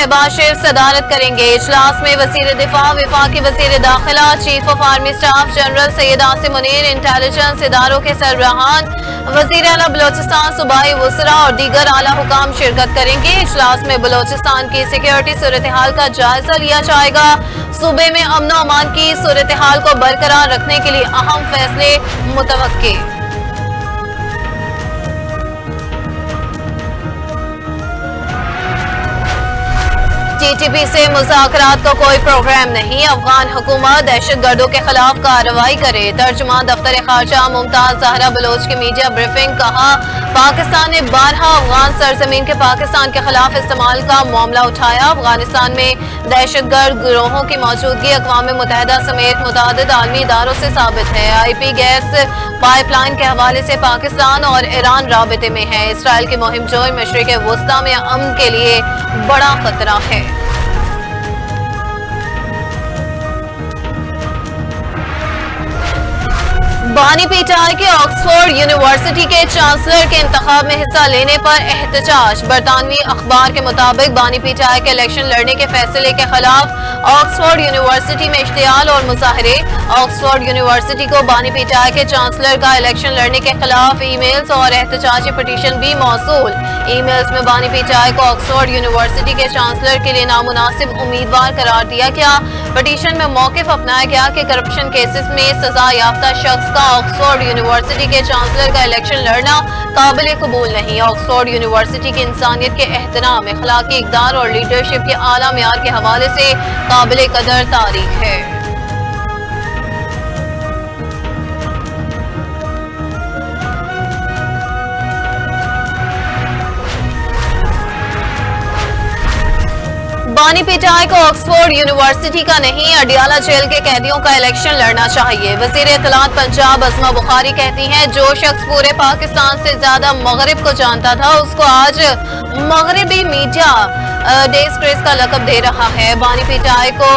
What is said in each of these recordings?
शहबाज शरीफ सदारत करेंगे। इजलास में वजीर दिफा, वफाकी वजीर दाखिला, chief of army staff general Syed Asim Munir, intelligence इदारों के सरबराहान, वजीर आला बलोचिस्तान, सूबाई वज़रा और दीगर आला हुकाम शिरकत करेंगे। इजलास में बलोचिस्तान की सिक्योरिटी सूरत हाल का जायजा लिया जाएगा। सूबे में अमन और अमान की सूरत हाल को बरकरार रखने के लिए अहम फैसले मुतवक्के। टीटीपी से मुज़ाकरात का कोई प्रोग्राम नहीं, अफगान हुकूमत दहशतगर्दों के खिलाफ कार्रवाई करे। तर्जुमान दफ्तर खारजा मुमताज ज़हरा बलोच की मीडिया ब्रीफिंग। कहा, पाकिस्तान ने 12 अफगान सरजमीन के पाकिस्तान के खिलाफ इस्तेमाल का मामला उठाया। अफगानिस्तान में दहशतगर्द गिरोहों की मौजूदगी अक़वाम मुत्तहिदा समेत मुतअद्दिद आलमी इदारों से साबित है। IP गैस पाइपलाइन के हवाले से पाकिस्तान और ईरान राबिते में है। इसराइल की मुहिम जोई मशरिक़ वुस्ता में अमन के लिए बड़ा खतरा है। बानी पीटाई के ऑक्सफोर्ड यूनिवर्सिटी के चांसलर के इंतखाब में हिस्सा लेने पर एहतजाज। बरतानवी अखबार के मुताबिक बानी पीटाई के इलेक्शन लड़ने के फैसले के खिलाफ ऑक्सफोर्ड यूनिवर्सिटी में इश्तियाल और मुजाहरे। ऑक्सफोर्ड यूनिवर्सिटी को बानी पीटाई के चांसलर का इलेक्शन लड़ने के खिलाफ ईमेल्स और एहतजाजी पिटीशन भी मौसूल। ईमेल्स में बानी पीटाई को ऑक्सफोर्ड यूनिवर्सिटी के चांसलर के लिए नामुनासिब उम्मीदवार करार दिया गया। पिटीशन में मौकिफ अपनाया गया कि करप्शन केसेस में सजा याफ्ता शख्स का ऑक्सफोर्ड यूनिवर्सिटी के चांसलर का इलेक्शन लड़ना काबिल कबूल नहीं। ऑक्सफोर्ड यूनिवर्सिटी की इंसानियत के एहतराम, इखलाकी इक़दार और लीडरशिप के आला मेयार के हवाले से काबिल कदर तारीख है। बानी पीटाई को ऑक्सफोर्ड यूनिवर्सिटी का नहीं, अडियाला जेल के कैदियों का इलेक्शन लड़ना चाहिए। वजीर इत्तलात पंजाब अज़मा बुखारी कहती हैं, जो शख्स पूरे पाकिस्तान से ज्यादा मगरिब को जानता था उसको आज मगरिबी मीडिया डिस्ग्रेस का लक़ब दे रहा है। बानी पीटाई को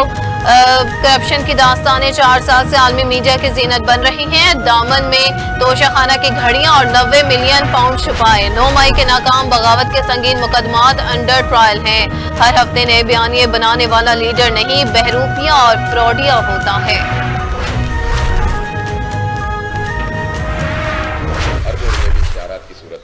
करप्शन की दास्तानें 4 साल से आलमी मीडिया की जीनत बन रही हैं। दामन में तोशाखाना की घड़ियां और 90 मिलियन पाउंड छुपाए। 9 मई के नाकाम बगावत के संगीन मुकदमात अंडर ट्रायल हैं। हर हफ्ते नए बयानिए बनाने वाला लीडर नहीं, बहरूपिया और फ्रॉडिया होता है।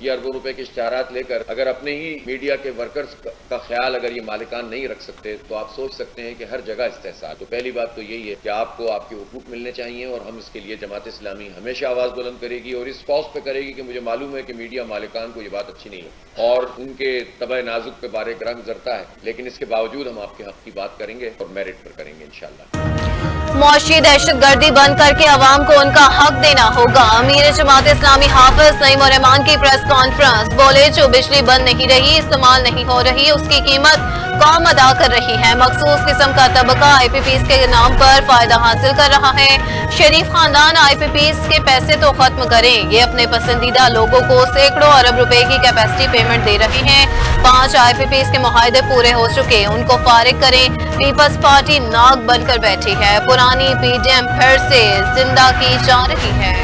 ये अरबों रुपए के इश्तिहारात लेकर अगर अपने ही मीडिया के वर्कर्स का ख्याल अगर ये मालिकान नहीं रख सकते तो आप सोच सकते हैं कि हर जगह इस्तेहसाल। तो पहली बात तो यही है कि आपको आपके हुकूक मिलने चाहिए और हम इसके लिए जमात इस्लामी हमेशा आवाज बुलंद करेगी और इस कॉज पे करेगी कि मुझे मालूम है कि मीडिया मालिकान को ये बात अच्छी नहीं है और उनके तबे नाजुक पे बारीक रंग जरता है, लेकिन इसके बावजूद हम आपके हक की बात करेंगे और मेरिट पर करेंगे इंशाल्लाह। मुआशी दहशतगर्दी बंद करके अवाम को उनका हक देना होगा। अमीर जमात इस्लामी हाफिज नईम उर रहमान की प्रेस कॉन्फ्रेंस। बोले, जो बिजली बंद नहीं रही, इस्तेमाल नहीं हो रही, उसकी कीमत कौम अदा कर रही है। मखसूस किस्म का तबका IPPs के नाम पर फायदा हासिल कर रहा है। शरीफ खानदान IPPs के पैसे तो खत्म करें। ये अपने पसंदीदा लोगों को सैकड़ों अरब रुपए की कैपेसिटी पेमेंट दे रहे हैं। 5 IPPs के मुआहदे पूरे हो चुके, उनको फारिग करें। पीपल्स पार्टी नाग बनकर बैठी है। पुरानी PDM फिर से जिंदा की जा रही है।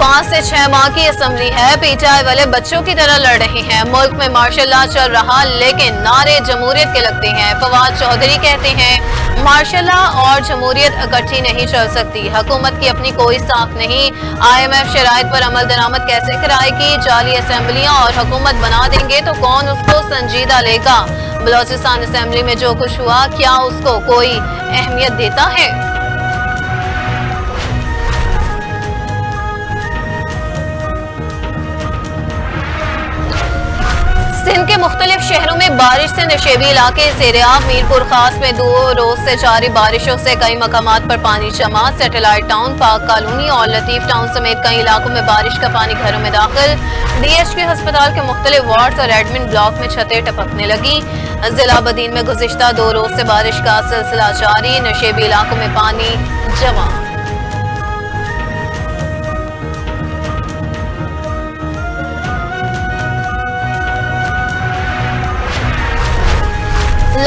5 से 6 माह की असम्बली है। पीटीआई वाले बच्चों की तरह लड़ रहे हैं। मुल्क में मार्शल लॉ चल रहा, लेकिन नारे जमहूरियत के लगते हैं। फवाद चौधरी कहते हैं, मार्शल लॉ और जमहूरियत इकट्ठी नहीं चल सकती। हुकूमत की अपनी कोई साख नहीं। IMF शराइत पर अमल दरामद कैसे कराएगी? जाली असम्बलियां और हुकूमत बना देंगे तो कौन उसको संजीदा लेगा? बलोचिस्तान असम्बली में जो कुछ हुआ, क्या उसको कोई अहमियत देता है? सिंध के मुख्तलिफ शहरों में बारिश से नशेबी इलाके सेरियाब। मीरपुर खास में 2 रोज से जारी बारिशों से कई मकामात पर पानी जमा। सैटेलाइट टाउन, पाक कॉलोनी और लतीफ टाउन समेत कई इलाकों में बारिश का पानी घरों में दाखिल। DHK अस्पताल के मुख्तलिफ वार्ड और एडमिन ब्लॉक में छतें टपकने लगी। जिला बदीन में गुज़िश्ता 2 रोज से बारिश का सिलसिला जारी। नशेबी इलाकों में पानी जमा।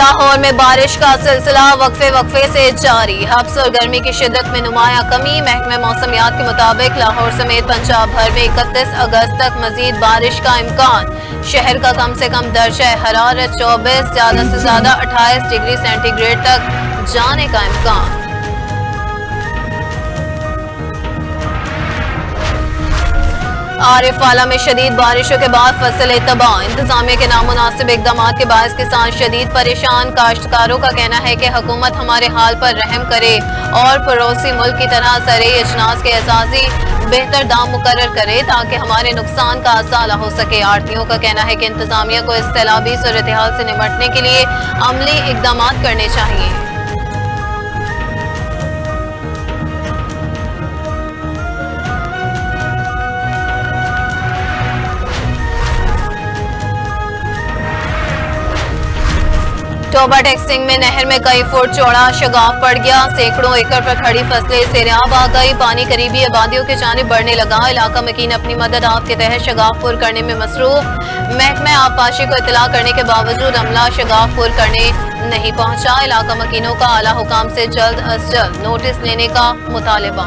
लाहौर में बारिश का सिलसिला वक्फे से जारी। हब्स और गर्मी की शिद्दत में नुमाया कमी। महकमे मौसमियात के मुताबिक लाहौर समेत पंजाब भर में 31 अगस्त तक मजीद बारिश का इम्कान। शहर का कम से कम दर्जा हरारत 24, ज्यादा से ज्यादा 28 डिग्री सेंटीग्रेड तक जाने का इम्कान। आरिफवाला में शदीद बारिशों के बाद फसलें तबाह। इंतजामिया के नामुनासिब इकदाम के बायस किसान शदीद परेशान। काश्तकारों का कहना है कि हुकूमत हमारे हाल पर रहम करे और पड़ोसी मुल्क की तरह ज़राई अजनास के एसासी बेहतर दाम मुकर्रर करे ताकि हमारे नुकसान का असाला हो सके। आड़तियों का कहना है कि इंतजामिया को इस सैलाबी सूरत हाल से निपटने के लिए अमली इकदाम करने चाहिए। टोबा टेक्सिंग में नहर में कई फुट चौड़ा शगाफ पड़ गया। सैकड़ों एकड़ पर खड़ी फसलें सैराब आ गई। पानी करीबी आबादियों की जानिब बढ़ने लगा। इलाका मकीन अपनी मदद आप के तहत शगाफ पुर करने में मसरूफ। महकमा आबपाशी को इतला करने के बावजूद अमला शगाफ पुर करने नहीं पहुंचा। इलाका मकीनों का आला हुकाम से जल्द अज जल्द नोटिस लेने का मुतालबा।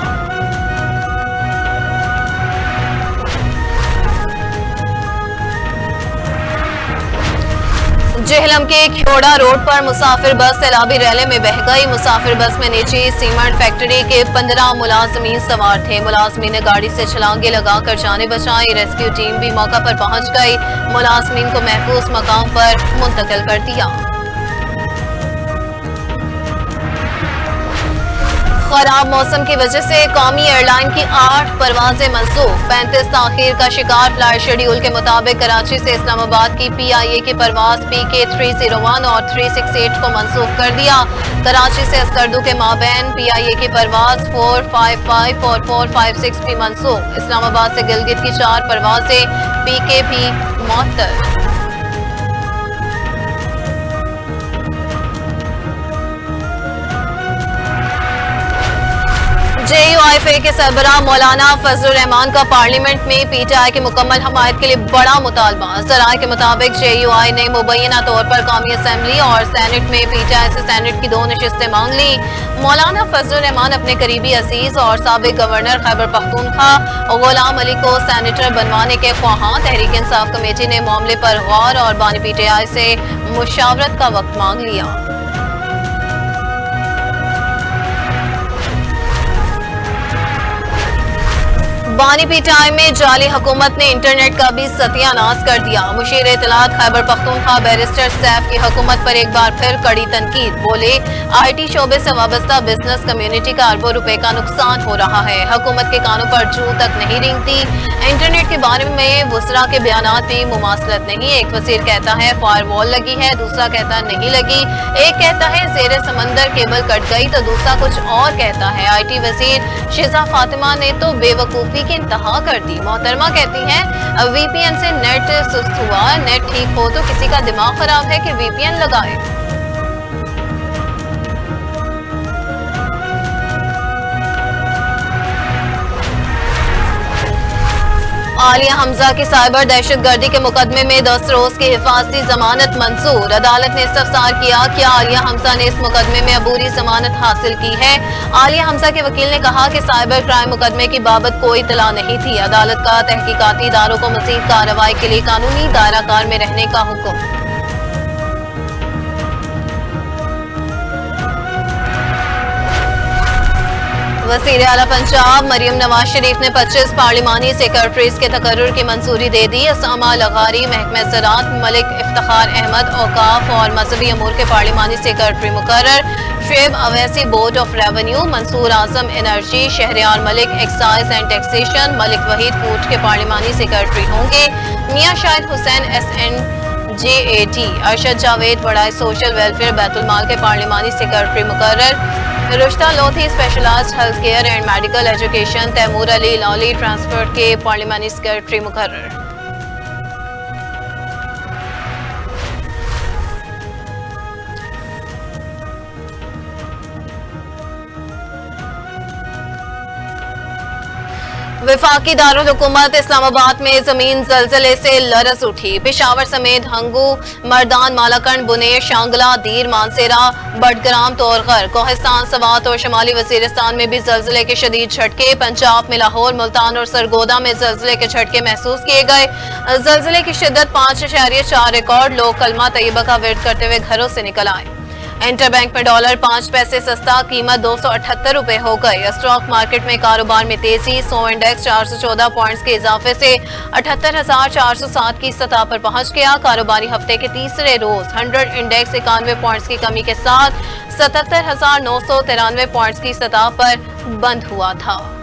जेहलम के ख्योड़ा रोड पर मुसाफिर बस सैलाबी रैले में बह गई। मुसाफिर बस में नीचे सीमेंट फैक्ट्री के 15 मुलाजमीन सवार थे। मुलाजमीन ने गाड़ी से छलांगे लगाकर जाने बचाई। रेस्क्यू टीम भी मौका पर पहुंच गई। मुलाजमीन को महफूज मकाम पर मुंतकिल कर दिया। खराब मौसम की वजह से कौमी एयरलाइन की 8 परवाजें मनसूख। 35 ताखीर का शिकार। फ्लाइट शेड्यूल के मुताबिक कराची से इस्लामाबाद की PIA की परवाज PK 301 और 368 को मनसूख कर दिया। कराची से अस्करदू के माबैन PIA की परवाज 455 और 456 भी मनसूख। इस्लामाबाद से गिलगित की 4 परवाजें PK भी मुअत्तल। JUIFA के सरबराह मौलाना फजलुर रहमान का पार्लियामेंट में PTI की मुकम्मल हमायत के लिए बड़ा मुतालबा। ज़राए के मुताबिक JUI ने मुबैना तौर पर कौमी असम्बली और सेनेट में PTI से सेनेट की 2 नशिस्तें मांग ली। मौलाना फजलुर रहमान अपने करीबी अजीज और साबिक गवर्नर खैबर पख्तूनख्वा गुलाम अली को सेनेटर बनवाने के ख्वाहां। तहरीक इंसाफ कमेटी ने मामले पर गौर और बानी PTI से मुशावरत का वक्त मांग लिया। बानी PTI में जाली हुकूमत ने इंटरनेट का भी सत्यानाश कर दिया। मुशीर इत्तलात खैबर पख्तूनख्वा बैरिस्टर सैफ की हुकूमत पर एक बार फिर कड़ी तनकीद। बोले IT शोबे से वाबस्ता बिजनेस कम्युनिटी का अरबों रुपए का नुकसान हो रहा है। हुकूमत के कानों पर जू तक नहीं रेंगती। इंटरनेट के बारे में वुसरा के बयानात भी मुमासलत नहीं। एक वजीर कहता है फायरवॉल लगी है, दूसरा कहता नहीं लगी। एक कहता है जेर समंदर केबल कट गई तो दूसरा कुछ और कहता है। IT वजीर शिजा फातिमा ने तो बेवकूफी की इंतहा कर दी। मोहतरमा कहती हैं VPN से नेट सुस्त हुआ। नेट ठीक हो तो किसी का दिमाग खराब है कि VPN लगाए। आलिया हमजा की साइबर दहशतगर्दी के मुकदमे में 10 रोज की हिफाजती जमानत मंजूर। अदालत ने इस्तफसार किया कि आलिया हमजा ने इस मुकदमे में अबूरी जमानत हासिल की है। आलिया हमजा के वकील ने कहा कि साइबर क्राइम मुकदमे की बाबत कोई इतला नहीं थी। अदालत का तहकीकाती इदारों को मजीद कार्रवाई के लिए कानूनी दायराकार में रहने का हुक्म। वज़ीर आला पंजाब मरियम नवाज शरीफ ने 25 पार्लिमानी सेक्रेटरीज के तकर्रुर की मंजूरी दे दी। असामा लगारी महकमा ज़राअत मलिक इफ्तिखार अहमद औकाफ और मजहबी अमूर के पार्लिमानी सेक्रेटरी मुकर्रर। Shoaib Owaisi board of revenue. Mansoor Azam energy. Shahryar Malik excise and taxation. Malik Waheed food के पार्लिमानी सेक्रेटरी होंगे। मियां शाहिद हुसैन SNJAT। अरशद जावेद बड़ाई सोशल वेलफेयर बैतुल माल के पार्लिमानी सेक्रेटरी मुकर्रर। Rushta Lodhi specialised health care and medical education. Taimur Ali Lali transport के पार्लिमानी सेक्रेटरी मुकर्रर। वफाकी दारुल हुकूमत इस्लामाबाद में जमीन जलजले से लरज उठी। पेशावर समेत हंगू, मर्दान, मालाकंड, बुनेर, शांगला, दीर, मानसेरा, बडग्राम, तोरगर, कोहिस्तान, सवात और शमाली वजीरिस्तान में भी जलजले के शदीद झटके। पंजाब में लाहौर, मुल्तान और सरगोदा में जलजले के झटके महसूस किए गए। जलजले की शिद्दत 5.4 रिकॉर्ड। लोग कलमा तैयबा का विर्द करते हुए घरों से निकल आए। इंटरबैंक में डॉलर 5 पैसे सस्ता, कीमत 278 रुपए हो गई। स्टॉक मार्केट में कारोबार में तेजी। 100 इंडेक्स 414 पॉइंट्स के इजाफे से 78,407 की सतह पर पहुंच गया। कारोबारी हफ्ते के तीसरे रोज 100 इंडेक्स 91 पॉइंट्स की कमी के साथ 77,993 पॉइंट्स की सतह पर बंद हुआ था।